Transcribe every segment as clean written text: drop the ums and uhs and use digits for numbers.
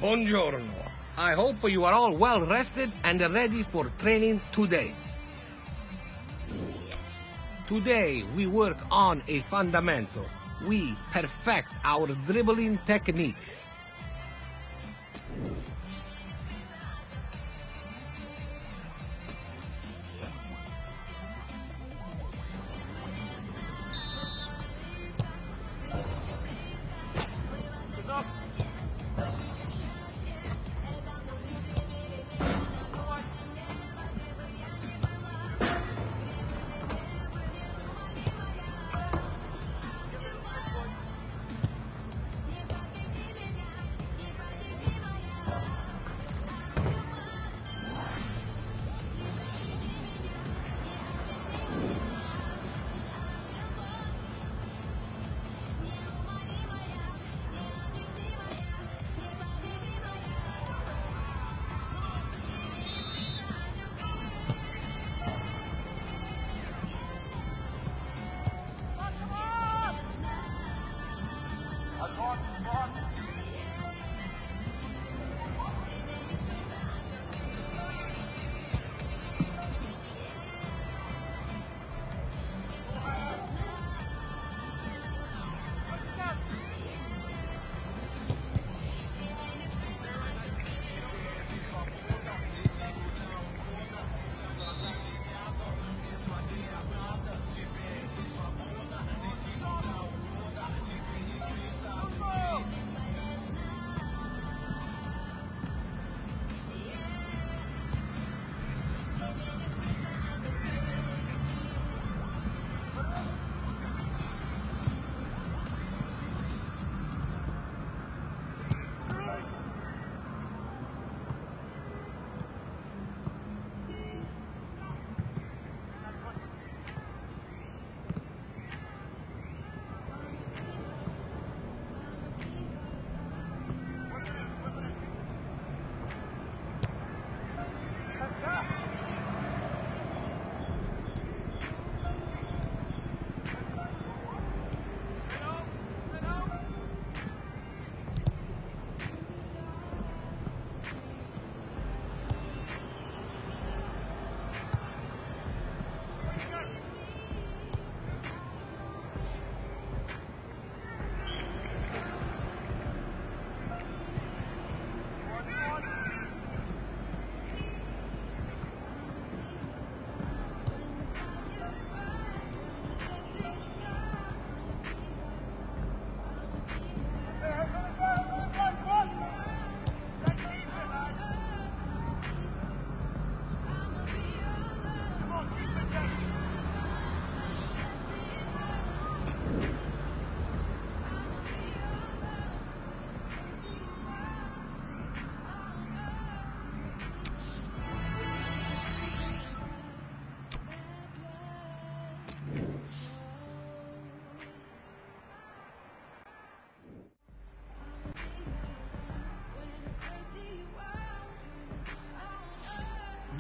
Buongiorno. I hope you are all well rested and ready for training today. Today we work on a fundamental. We perfect our dribbling technique.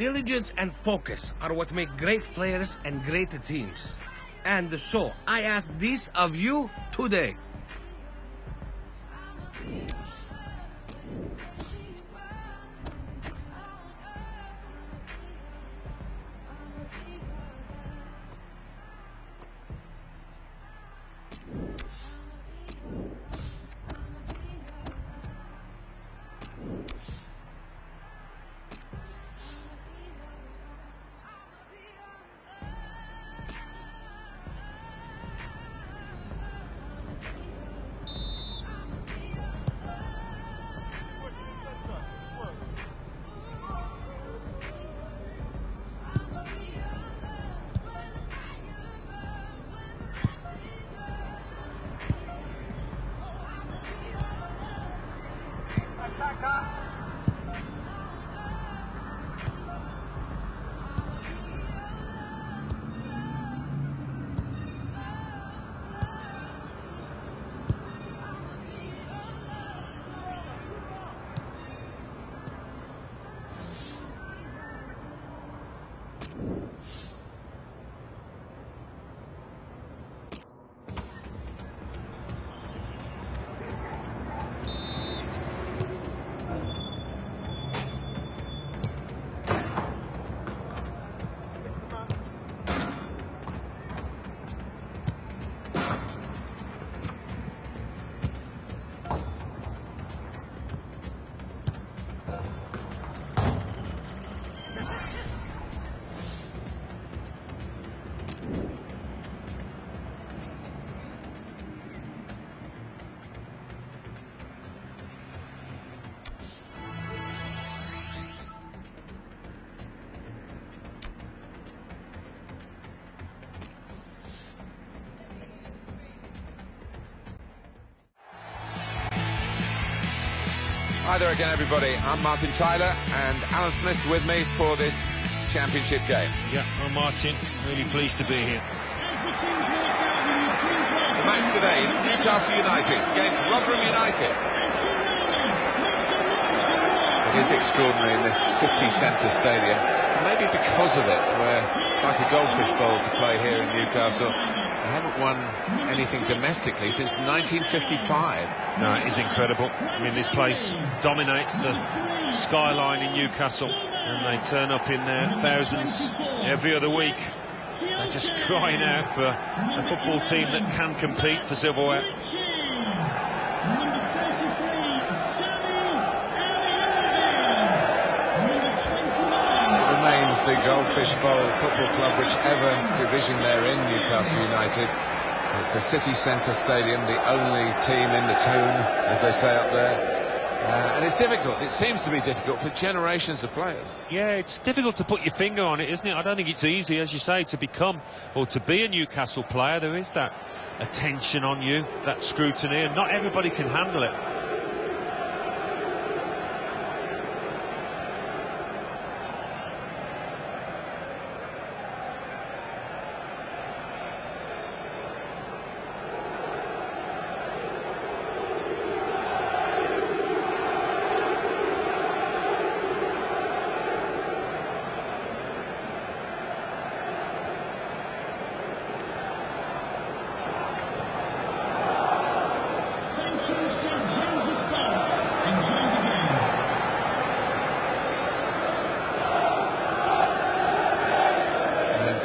Diligence and focus are what make great players and great teams. And so, I ask this of you today. Hi there again, everybody. I'm Martin Tyler, and Alan Smith's with me for this championship game. Yeah, I'm Martin. Really pleased to be here. The match today is Newcastle United against Rotherham United. It is extraordinary in this city centre stadium, maybe because of it, where it's like a goldfish bowl to play here in Newcastle. They haven't won anything domestically since 1955. No, it is incredible. I mean, this place dominates the skyline in Newcastle, and they turn up in their thousands every other week. They're just crying out for a football team that can compete for silverware. The Goldfish Bowl Football Club, whichever division they're in, Newcastle United. It's the city centre stadium, the only team in the town, as they say up there. And it's difficult. It seems to be difficult for generations of players. Yeah, it's difficult to put your finger on it, isn't it? I don't think it's easy, as you say, to become or to be a Newcastle player. There is that attention on you, that scrutiny, and not everybody can handle it.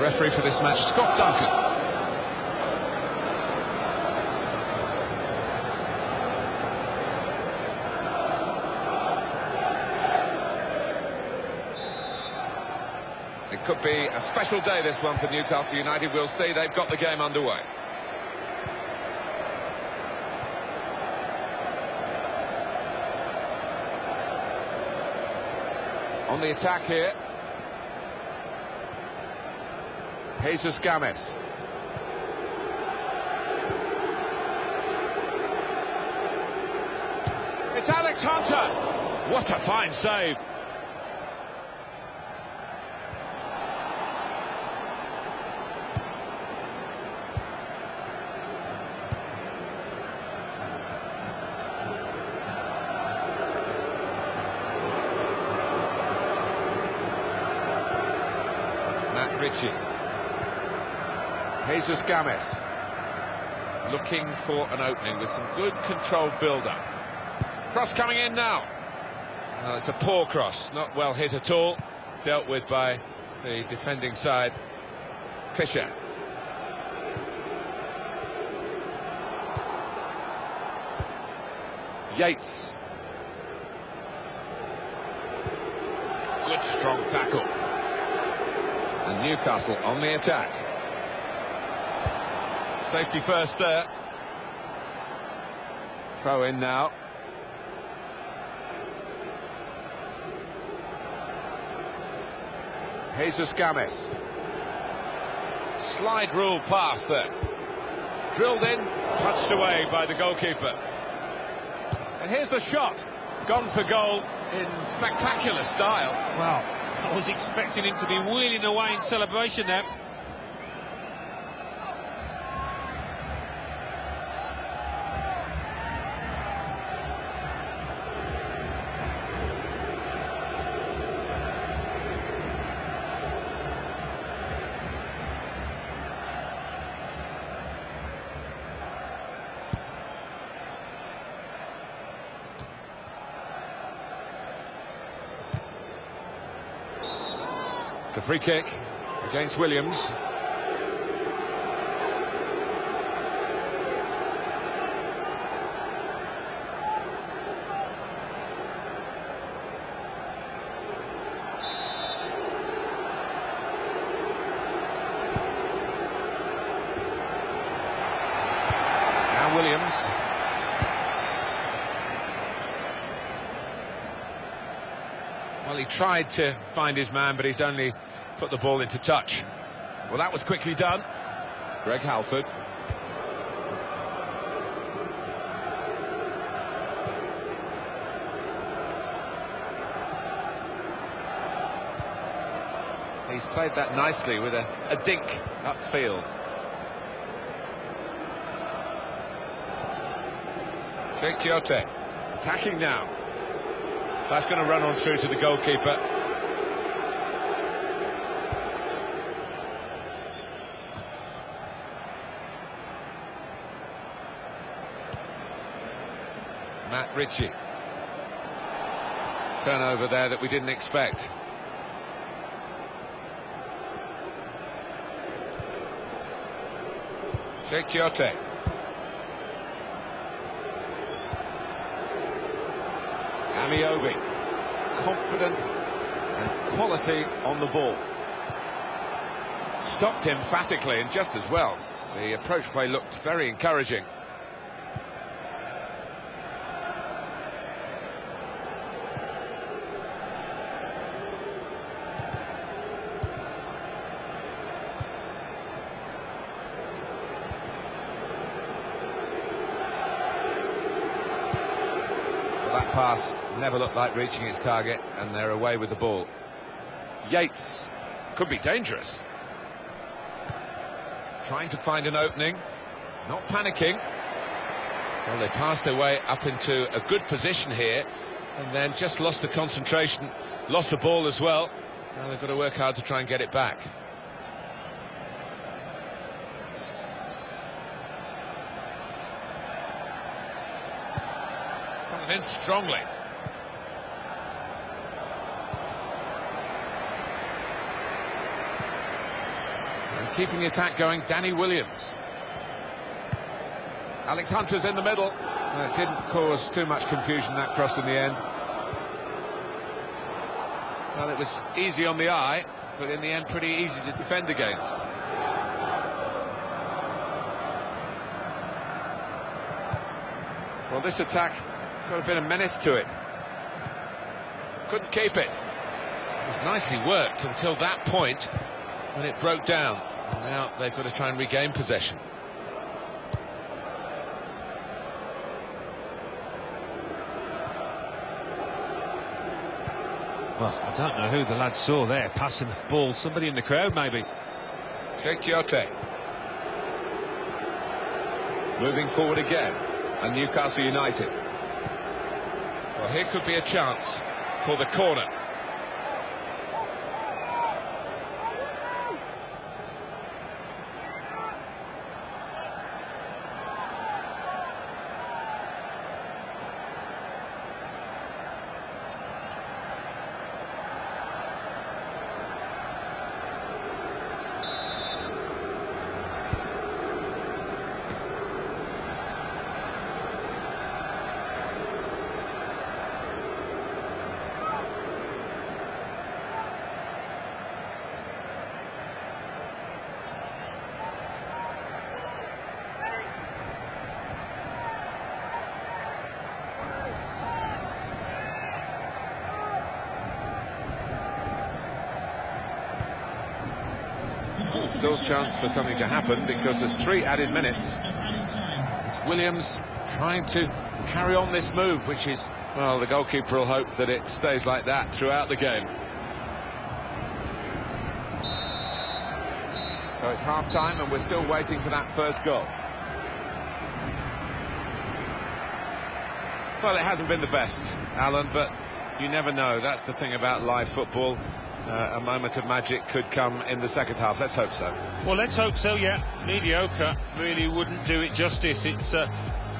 Referee for this match, Scott Duncan. It could be a special day, this one, for Newcastle United. We'll see. They've got the game underway. On the attack here, Jesus Gomez. It's Alex Hunter. What a fine save. Matt Ritchie. Jesus Gomez looking for an opening with some good controlled build-up. Cross coming in now. Well, it's a poor cross, not well hit at all. Dealt with by the defending side. Fisher. Yates. Good strong tackle. And Newcastle on the attack. Safety first there. Throw in now. Jesus Gomez. Slide rule pass there. Drilled in, punched away by the goalkeeper. And here's the shot. Gone for goal in spectacular style. Wow, I was expecting him to be wheeling away in celebration there. It's a free kick against Williams. Now Williams. Well, he tried to find his man, but he's only put the ball into touch. Well, that was quickly done. Greg Halford. He's played that nicely with a dink upfield. Sheikh Tiote attacking now. That's going to run on through to the goalkeeper. Matt Ritchie. Turnover there that we didn't expect. Sheikh Tiote. Amiobi. Confident and quality on the ball. Stopped emphatically and just as well. The approach play looked very encouraging. That pass never looked like reaching its target, and they're away with the ball. Yates could be dangerous. Trying to find an opening, not panicking. Well, they passed their way up into a good position here, and then just lost the concentration, lost the ball as well. Now they've got to work hard to try and get it back. Comes in strongly. And keeping the attack going, Danny Williams. Alex Hunter's in the middle. It didn't cause too much confusion, that cross in the end. Well, it was easy on the eye, but in the end pretty easy to defend against. Well, this attack got a bit of menace to it. Couldn't keep it. It was nicely worked until that point when it broke down. And now they've got to try and regain possession. Well, I don't know who the lad saw there, passing the ball. Somebody in the crowd, maybe. Sheikh Tiote. Moving forward again. And Newcastle United. Well, here could be a chance for the corner. Still chance for something to happen because there's 3 added minutes. It's Williams trying to carry on this move, which is, well, the goalkeeper will hope that it stays like that throughout the game. So it's half-time and we're still waiting for that first goal. Well, it hasn't been the best, Alan, but you never know. That's the thing about live football. A moment of magic could come in the second half. Let's hope so. Well, let's hope so, yeah. Mediocre really wouldn't do it justice. It's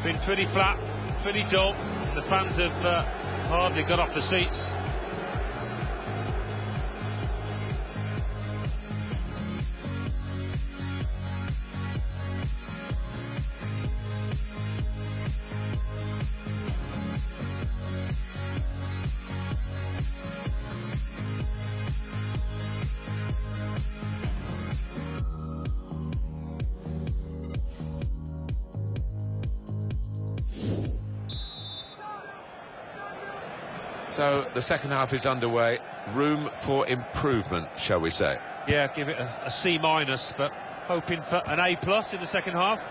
been pretty flat, pretty dull. The fans have hardly got off the seats. So the second half is underway. Room for improvement, shall we say? Yeah, give it a C-, but hoping for an A+ in the second half.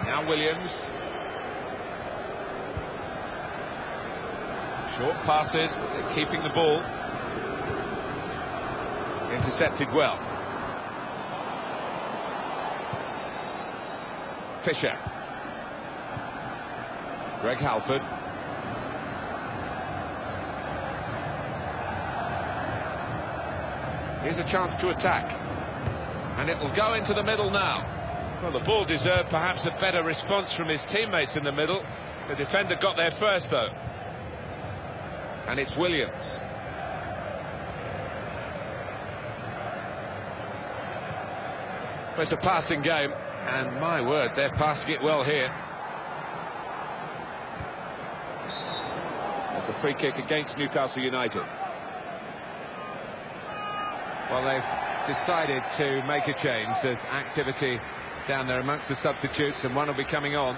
Now Williams. Short passes, keeping the ball. Intercepted well. Fisher. Greg Halford. Here's a chance to attack. And it will go into the middle now. Well, the ball deserved perhaps a better response from his teammates in the middle. The defender got there first, though. And it's Williams. Well, it's a passing game, and my word, they're passing it well here. It's a free kick against Newcastle United. Well, they've decided to make a change. There's activity down there amongst the substitutes, and one will be coming on.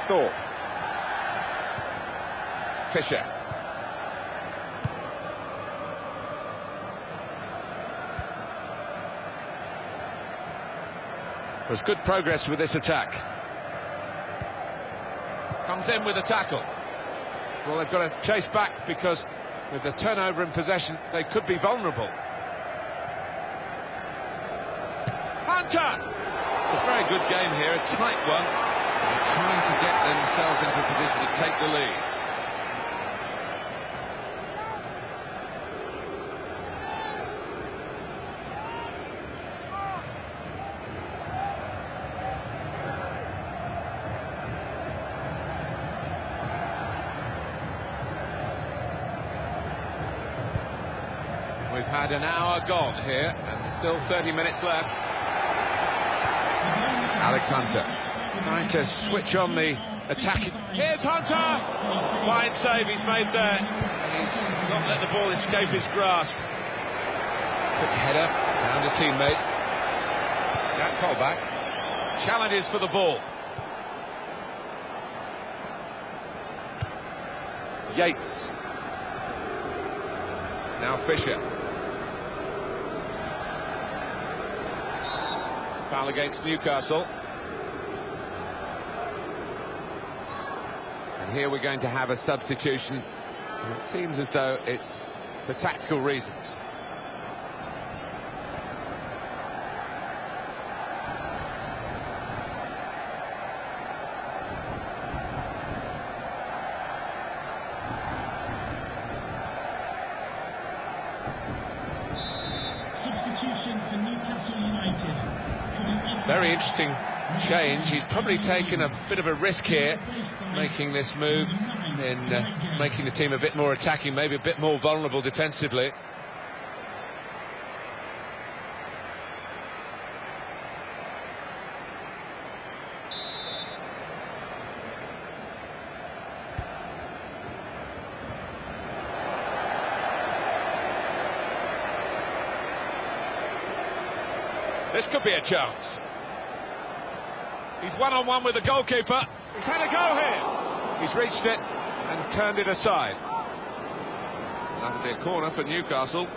Thorpe. Fisher. There's good progress with this attack. Comes in with a tackle. Well, they've got to chase back because with the turnover in possession, they could be vulnerable. Hunter! It's a very good game here, a tight one. They're trying to get themselves into a position to take the lead. We've had an hour gone here, and still 30 minutes left. Alex Hunter trying to switch on the attack. Here's Hunter! Fine save he's made there. And he's not let the ball escape his grasp. Quick header, found a teammate. Jack Colback challenges for the ball. Yates. Now Fisher. Foul against Newcastle. And here we're going to have a substitution. And it seems as though it's for tactical reasons. Substitution for Newcastle United. Very interesting change. He's probably taken a bit of a risk here, making this move in making the team a bit more attacking, maybe a bit more vulnerable defensively. This could be a chance. He's one-on-one with the goalkeeper. He's had a go here. He's reached it and turned it aside. That'll be a corner for Newcastle.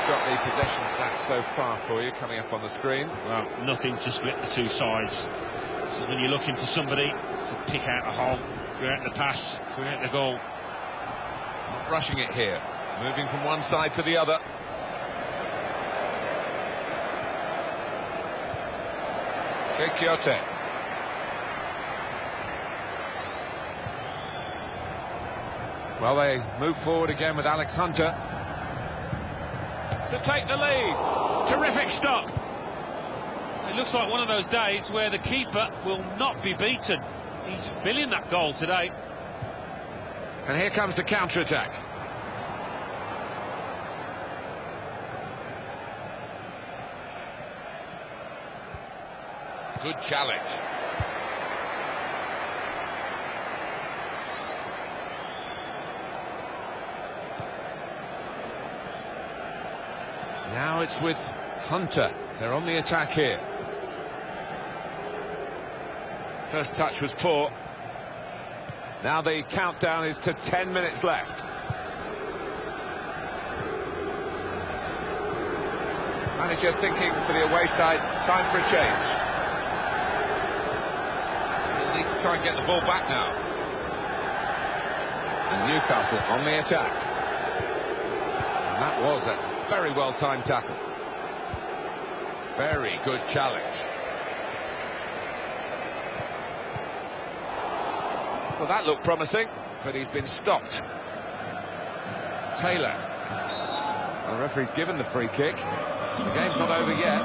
Got the possession stats so far for you coming up on the screen. Well, nothing to split the two sides. So when you're looking for somebody to pick out a hole, create the pass, create the goal. Not rushing it here, moving from one side to the other. Chikiote. Well, they move forward again with Alex Hunter to take the lead. Terrific stop. It looks like one of those days where the keeper will not be beaten. He's filling that goal today. And here comes the counter-attack. Good challenge. Now it's with Hunter. They're on the attack here. First touch was poor. Now the countdown is to 10 minutes left. Manager thinking for the away side, time for a change. He'll need to try and get the ball back now. And Newcastle on the attack. And that was a very well-timed tackle. Very good challenge. Well, that looked promising, but he's been stopped. Taylor. The referee's given the free kick. The game's not over yet.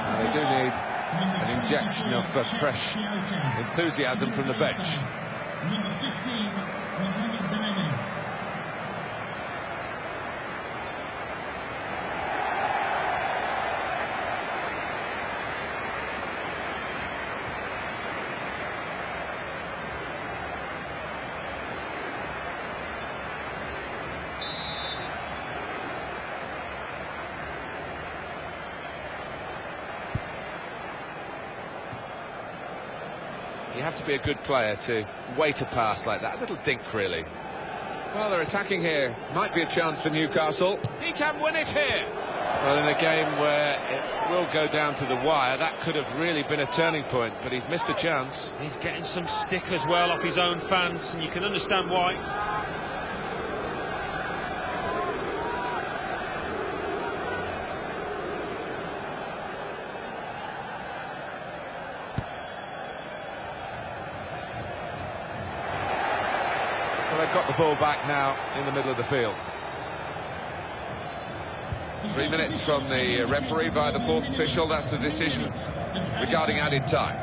And they do need an injection of fresh enthusiasm from the bench. Number 15, Mohamed Delaney. You have to be a good player to wait a pass like that. A little dink, really. Well, they're attacking here. Might be a chance for Newcastle. He can win it here. Well, in a game where it will go down to the wire, that could have really been a turning point, but he's missed a chance. He's getting some stick as well off his own fans, and you can understand why. Well, they've got the ball back now in the middle of the field. 3 minutes from the referee by the fourth official. That's the decision regarding added time.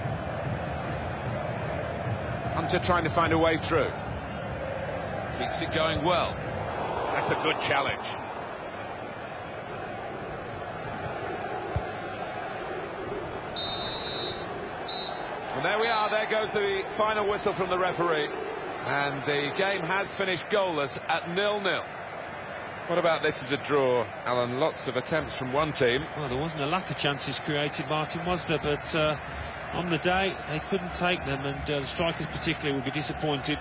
Hunter trying to find a way through. Keeps it going well. That's a good challenge. And there we are. There goes the final whistle from the referee. And the game has finished goalless at 0-0. What about this as a draw, Alan? Lots of attempts from one team. Well, there wasn't a lack of chances created, Martin, was there? But on the day, they couldn't take them, and the strikers particularly would be disappointed.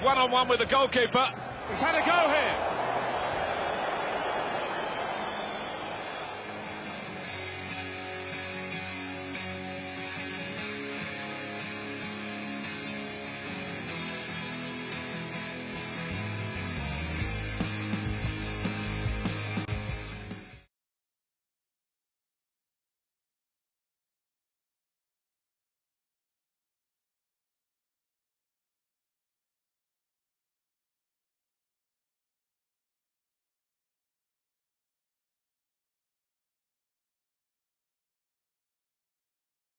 One-on-one with the goalkeeper. He's had a go here.